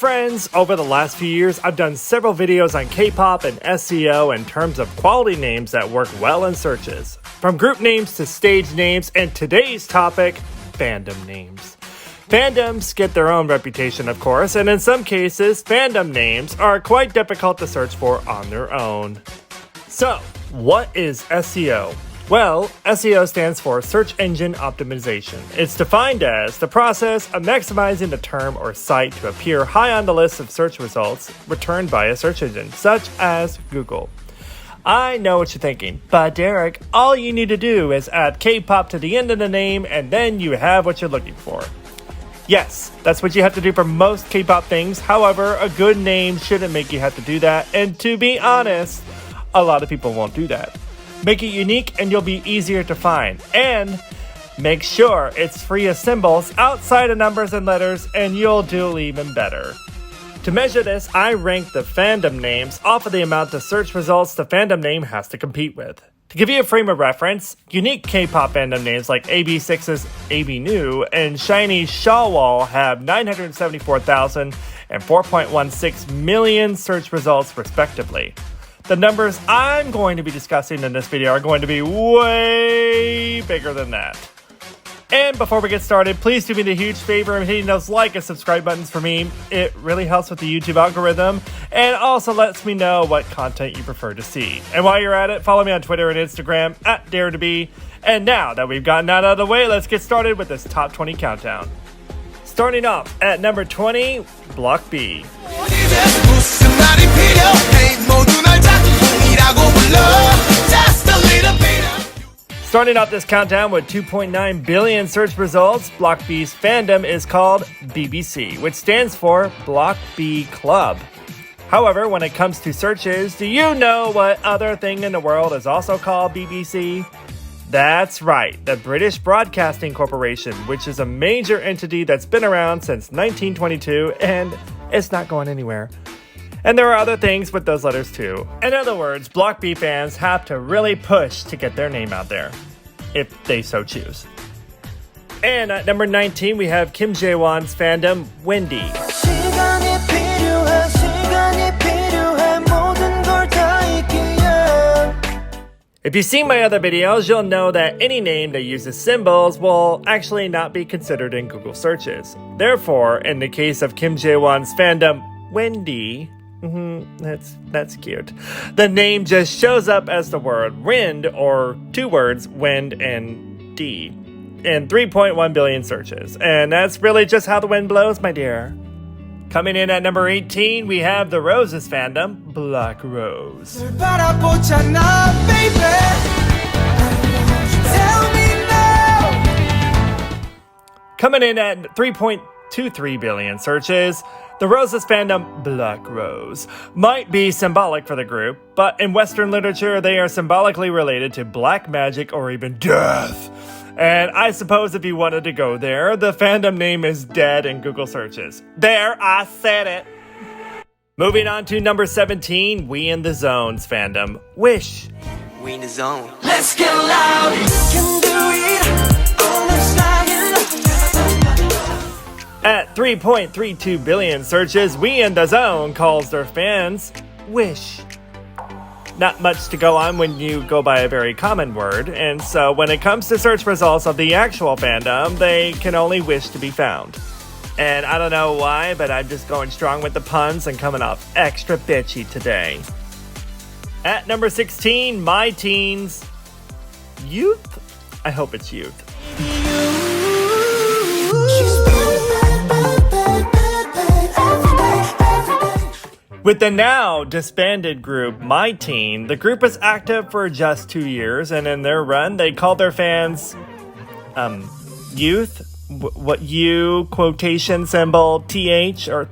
friends, over the last few years, I've done several videos on K-pop and SEO in terms of quality names that work well in searches. From group names to stage names, and today's topic, fandom names. Fandoms get their own reputation, of course, and in some cases, fandom names are quite difficult to search for on their own. So, what is SEO? Well, SEO stands for Search Engine Optimization. It's defined as the process of maximizing the term or site to appear high on the list of search results returned by a search engine, such as Google. I know what you're thinking, but Derek, all you need to do is add K-pop to the end of the name and then you have what you're looking for. Yes, that's what you have to do for most K-pop things. However, a good name shouldn't make you have to do that, and to be honest, a lot of people won't do that. Make it unique and you'll be easier to find. And make sure it's free of symbols outside of numbers and letters and you'll do even better. To measure this, I rank the fandom names off of the amount of search results the fandom name has to compete with. To give you a frame of reference, unique K-pop fandom names like AB6's AB New and SHINee's Shawwall have 974,000 and 4.16 million search results respectively. The numbers I'm going to be discussing in this video are going to be way bigger than that. And before we get started, please do me the huge favor of hitting those like and subscribe buttons for me. It really helps with the YouTube algorithm and also lets me know what content you prefer to see. And while you're at it, follow me on Twitter and Instagram at DareToBe. And now that we've gotten that out of the way, let's get started with this top 20 countdown. Starting off at number 20, Block B. Starting off this countdown with 2.9 billion search results, Block B's fandom is called BBC, which stands for Block B Club. However, when it comes to searches, do you know what other thing in the world is also called BBC? That's right, the British Broadcasting Corporation, which is a major entity that's been around since 1922 and it's not going anywhere. And there are other things with those letters too. In other words, Block B fans have to really push to get their name out there, if they so choose. And at number 19, we have Kim Jaehwan's fandom, Wendy. If you've seen my other videos, you'll know that any name that uses symbols will actually not be considered in Google searches. Therefore, in the case of Kim Jaehwan's fandom, Wendy, that's cute. The name just shows up as the word wind, or two words, wind and D, in 3.1 billion searches. And that's really just how the wind blows, my dear. Coming in at number 18, we have the Roses fandom, Black Rose. Coming in at 3.23 billion searches, the Roses fandom, Black Rose, might be symbolic for the group, but in Western literature, they are symbolically related to black magic or even death. And I suppose if you wanted to go there, the fandom name is dead in Google searches. There, I said it. Moving on to number 17, We in the Zone's fandom, Wish. We in the zone. Let's get loud. Can do it. All this At 3.32 billion searches, We in the Zone calls their fans Wish. Not much to go on when you go by a very common word, and so when it comes to search results of the actual fandom, they can only wish to be found. And I don't know why, but I'm just going strong with the puns and coming off extra bitchy today. At number 16, MYTEEN's Youth? I hope it's Youth. With the now disbanded group MYTEEN, the group was active for just 2 years, and in their run, they called their fans, youth? What you, quotation symbol, TH, or...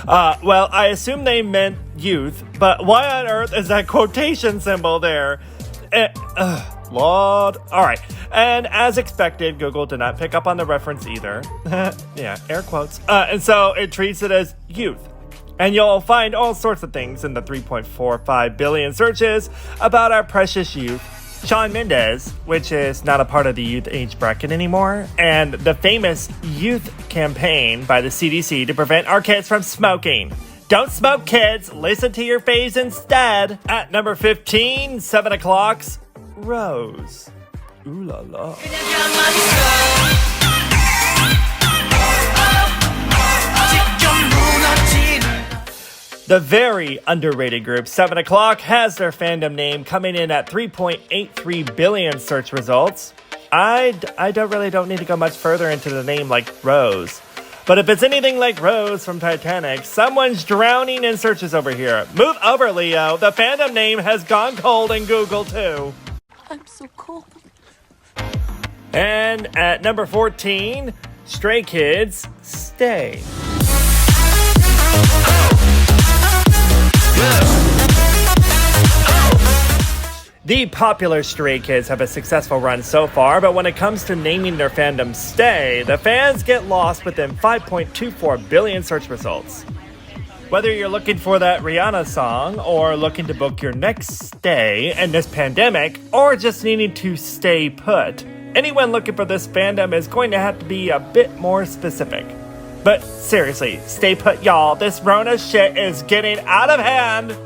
well, I assume they meant youth, but why on earth is that quotation symbol there? Lord. Alright, and as expected, Google did not pick up on the reference either. Yeah, air quotes. And so it treats it as youth. And you'll find all sorts of things in the 3.45 billion searches about our precious youth Shawn Mendes, which is not a part of the youth age bracket anymore, and the famous youth campaign by the CDC to prevent our kids from smoking. Don't smoke, kids. Listen to your faves instead. At number 15, 7 o'clock's Rose. Ooh la la. The very underrated group 7 o'clock has their fandom name coming in at 3.83 billion search results. I don't need to go much further into the name like Rose. But if it's anything like Rose from Titanic, someone's drowning in searches over here. Move over, Leo. The fandom name has gone cold in Google too. I'm so cold. And at number 14, Stray Kids, Stay. The popular Stray Kids have a successful run so far, but when it comes to naming their fandom Stay, the fans get lost within 5.24 billion search results. Whether you're looking for that Rihanna song, or looking to book your next stay in this pandemic, or just needing to stay put, anyone looking for this fandom is going to have to be a bit more specific. But seriously, stay put, y'all. This Rona shit is getting out of hand.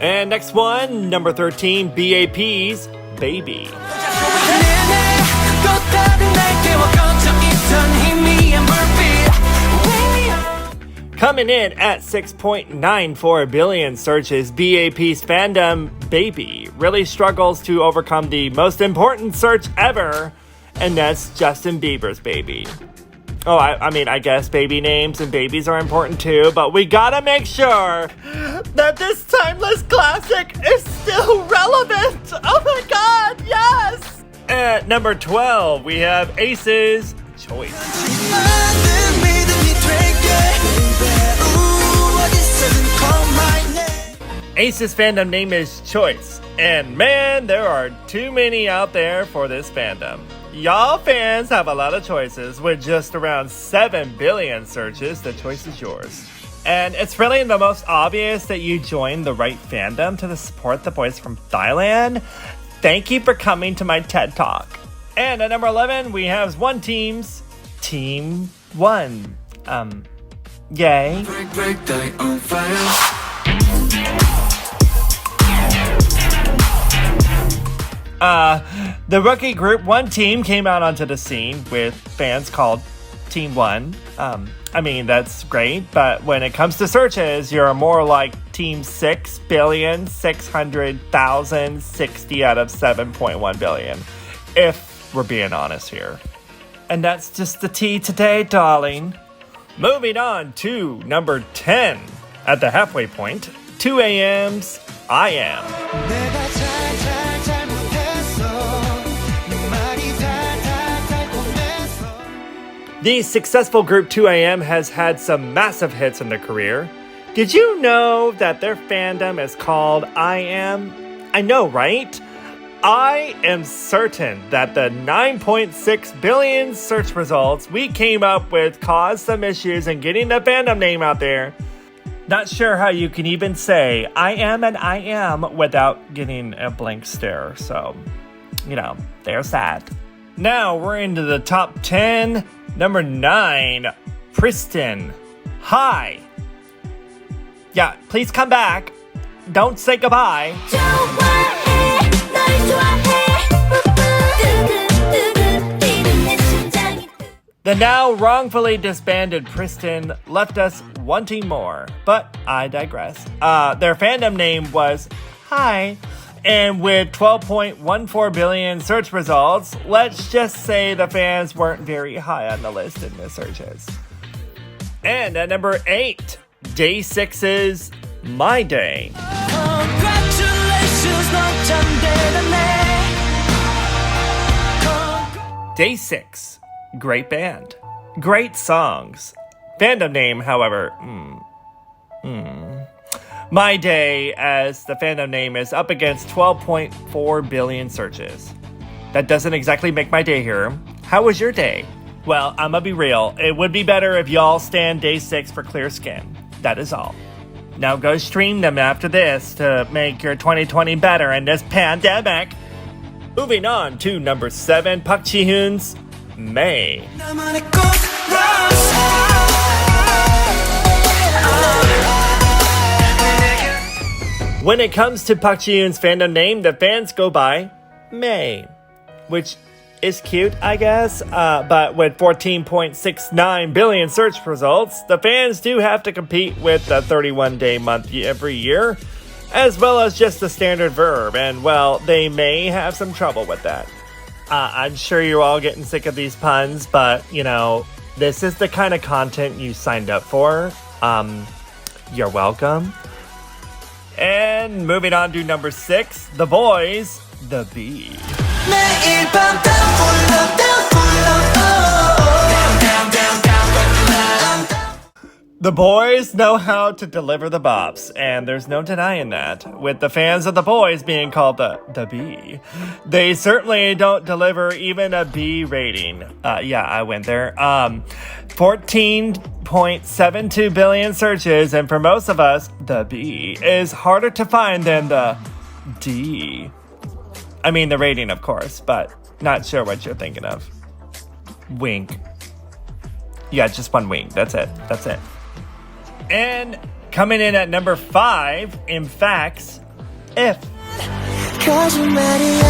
And next one, number 13, B.A.P's Baby. Coming in at 6.94 billion searches, B.A.P's fandom, Baby, really struggles to overcome the most important search ever, and that's Justin Bieber's Baby. Oh, I guess baby names and babies are important too, but we gotta make sure that this timeless classic is still relevant! Oh my god, yes! At number 12, we have A.C.E Choice. A.C.E's fandom name is Choice, and man, there are too many out there for this fandom. Y'all fans have a lot of choices. With just around 7 billion searches, the choice is yours. And it's really the most obvious that you joined the right fandom to support the boys from Thailand. Thank you for coming to my TED Talk. And at number 11, we have Team 1. Yay. The rookie group One Team came out onto the scene with fans called Team 1. That's great, but when it comes to searches, you're more like Team 6,600,060 out of 7.1 billion, if we're being honest here. And that's just the tea today, darling. Moving on to number 10. At the halfway point, 2 a.m.'s I Am. The successful group 2AM has had some massive hits in their career. Did you know that their fandom is called I Am? I know, right? I am certain that the 9.6 billion search results we came up with caused some issues in getting the fandom name out there. Not sure how you can even say I am and I am without getting a blank stare, so, there's that. Now we're into the top 10. Number 9, PRISTIN. Hi. Yeah, please come back. Don't say goodbye. The now wrongfully disbanded PRISTIN left us wanting more, but I digress. Their fandom name was Hi. And with 12.14 billion search results, let's just say the fans weren't very high on the list in the searches. And at number 8, Day 6's My Day. Day 6, great band, great songs. Fandom name, however, My Day, as the fandom name, is up against 12.4 billion searches. That doesn't exactly make my day here. How was your day? Well, I'ma be real. It would be better if y'all stand Day 6 for clear skin. That is all. Now go stream them after this to make your 2020 better in this pandemic. Moving on to number 7, Park Ji-hoon's May. 나만의 꽃 When it comes to Park Ji-hoon's fandom name, the fans go by May, which is cute, I guess, but with 14.69 billion search results, the fans do have to compete with the 31-day month every year, as well as just the standard verb, and well, they may have some trouble with that. I'm sure you're all getting sick of these puns, but, you know, this is the kind of content you signed up for. You're welcome. And moving on to number 6, the Boyz The B. 매일 밤 down for love, down for love, oh. Down, down, down, down for love. The boys know how to deliver the bops, and there's no denying that, with the fans of the Boyz being called the B. They certainly don't deliver even a B rating. Yeah, I went there. 14.72 billion searches, and for most of us, the B is harder to find than the D. I mean the rating, of course, but not sure what you're thinking of. Wink. Yeah, just one wink. That's it. That's it. And coming in at number 5, IMFACT's If. 거짓말이야.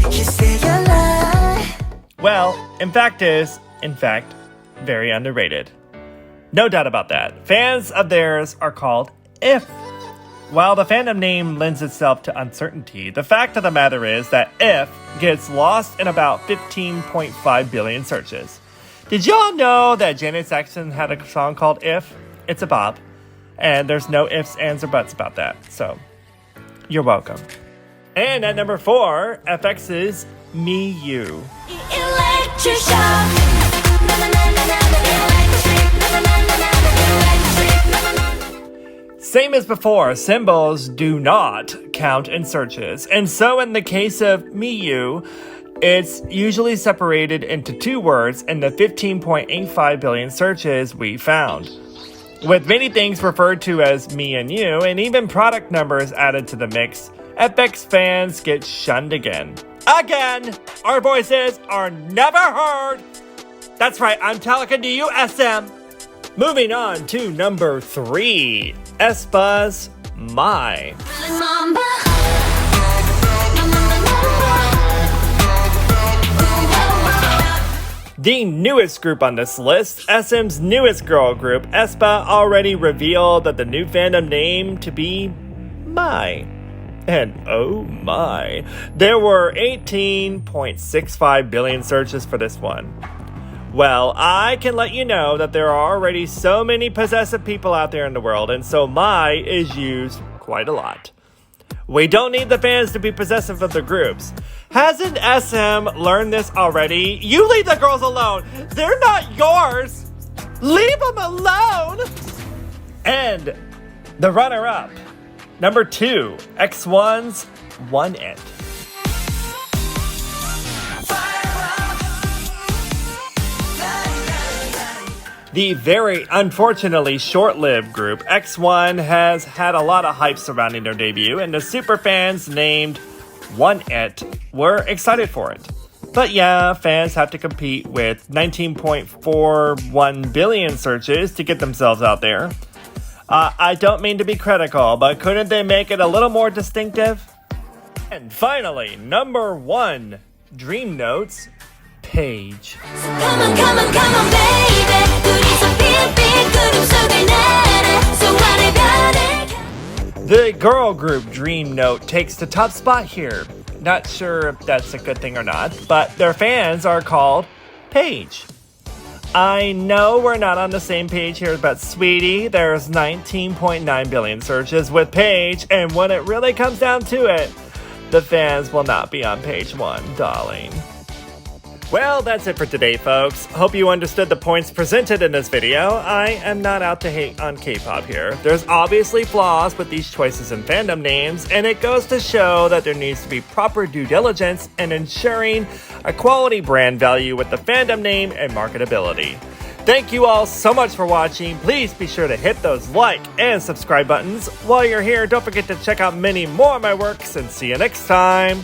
You say you lie. Well, IMFACT is, in fact, very underrated. No doubt about that. Fans of theirs are called If. While the fandom name lends itself to uncertainty, the fact of the matter is that If gets lost in about 15.5 billion searches. Did y'all know that Janet Jackson had a song called If? It's a bop, and there's no ifs, ands, or buts about that, so you're welcome. And at number 4, FX's Me You. Electric shock. Na na na na na electric. Na na na na na electric. Na na na. Same as before, symbols do not count in searches, and so in the case of Me You, it's usually separated into 2 words in the 15.85 billion searches we found. With many things referred to as me and you, and even product numbers added to the mix, FX fans get shunned again. Again! Our voices are never heard! That's right, I'm talking to you, SM! Moving on to number 3, aespa's My. Mamba. The newest group on this list, SM's newest girl group, aespa, already revealed that the new fandom name to be My. And oh my, there were 18.65 billion searches for this one. Well, I can let you know that there are already so many possessive people out there in the world, and so My is used quite a lot. We don't need the fans to be possessive of the groups. Hasn't SM learned this already? You leave the girls alone. They're not yours. Leave them alone. And the runner-up, number 2, X1's One It. The very unfortunately short-lived group X1 has had a lot of hype surrounding their debut, and the superfans named One It were excited for it. But yeah, fans have to compete with 19.41 billion searches to get themselves out there. I don't mean to be critical, but couldn't they make it a little more distinctive? And finally, number 1, DreamNote's Page. Come on, come on, come on, baby. 둘이서 핑핑 구름 속을 날아. So what about it? The girl group DreamNote takes the top spot here. Not sure if that's a good thing or not, but their fans are called Page. I know we're not on the same page here, but sweetie, there's 19.9 billion searches with Page, and when it really comes down to it, the fans will not be on page 1, darling. Well, that's it for today, folks. Hope you understood the points presented in this video. I am not out to hate on K-pop here. There's obviously flaws with these choices in fandom names, and it goes to show that there needs to be proper due diligence in ensuring a quality brand value with the fandom name and marketability. Thank you all so much for watching. Please be sure to hit those like and subscribe buttons. While you're here, don't forget to check out many more of my works, and see you next time.